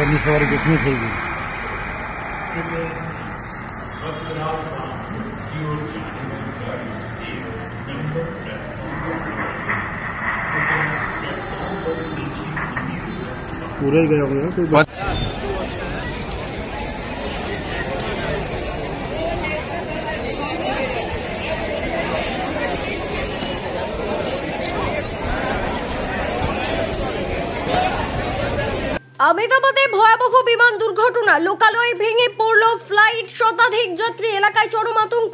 करनी सवारी कितनी चाहिए। पूरा ही गया होगा कोई बात। আহমেদাবাদে ভয়াবহ বিমান দুর্ঘটনা, লোকালয়ে ভেঙে পড়ল ফ্লাইট, শতাধিক যাত্রী, এলাকায় চরম আতঙ্ক।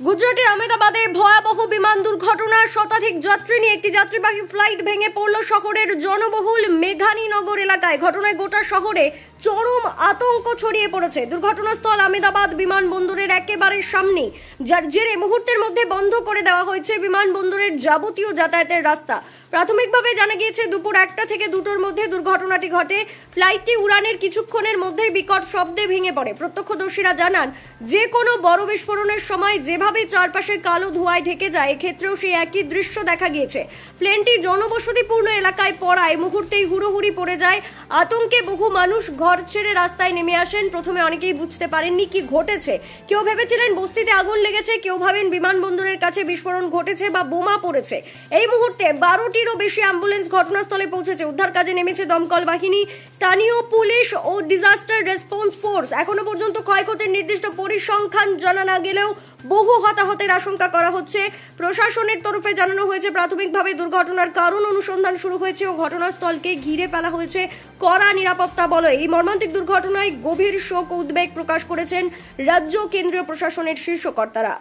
গুজরাটের আহমেদাবাদে ভয়াবহ বিমান দুর্ঘটনা, শতাধিক যাত্রী নিয়ে একটি যাত্রীবাহী ফ্লাইট ভেঙে পড়ল শহরের জনবহুল মেঘানীনগর এলাকায়। ঘটনায় গোটা শহরে চরম আতঙ্ক ছড়িয়ে পড়েছে। দুর্ঘটনাস্থল আহমেদাবাদ বিমানবন্দরের একেবারে সামনে, যার জেরে মুহূর্তের মধ্যে বন্ধ করে দেওয়া হয়েছে বিমানবন্দরের যাবতীয় যাতায়াতের রাস্তা। প্রাথমিকভাবে জানা গিয়েছে দুপুর 1টা থেকে 2টোর মধ্যে দুর্ঘটনাটি ঘটে। ফ্লাইটটি উড়ানের কিছুক্ষণের মধ্যেই বিকট শব্দে ভেঙে পড়ে। প্রত্যক্ষদর্শীরা জানান, যে কোনো বড় বিস্ফোরণের সময় যেভাবে চারপাশে কালো ধোঁয়ায় ঢেকে যায়, এক্ষেত্রেও সেই একই দৃশ্য দেখা গিয়েছে। প্লেনটি জনবসতিপূর্ণ এলাকায় পড়ায় মুহূর্তেই হুড়োহুড়ি পড়ে যায়। আতঙ্কে বহু মানুষ ঘর ছেড়ে রাস্তায় নেমে আসেন। প্রথমে অনেকেই বুঝতে পারেননি কি ঘটেছে। কেউ ভেবেছিলেন বস্তিতে আগুন লেগেছে, কেউ ভাবেন বিমানবন্দরের কাছে বিস্ফোরণ ঘটেছে বা বোমা পড়েছে। এই মুহূর্তে 12টিরও বেশি অ্যাম্বুলেন্স ঘটনাস্থলে পৌঁছেছে। উদ্ধার কাজে নেমেছে দমকল বাহিনী, স্থানীয় পুলিশ ও ডিজাস্টার রেসপন্স ফোর্স। এখনো পর্যন্ত ক্ষয়ক্ষতির নির্দিষ্ট পরিসংখ্যান জানা না গেলেও বহু হতাহতের আশঙ্কা করা হচ্ছে। প্রশাসনের তরফে জানানো হয়েছে, প্রাথমিকভাবে দুর্ঘটনার কারণ অনুসন্ধান শুরু হয়েছে ও ঘটনাস্থলকে ঘিরে ফেলা হয়েছে কড়া নিরাপত্তা বলয়। এই মর্মান্তিক দুর্ঘটনায় গভীর শোক ও উদ্বেগ প্রকাশ করেছেন রাজ্য কেন্দ্রীয় প্রশাসনের শীর্ষ কর্তারা।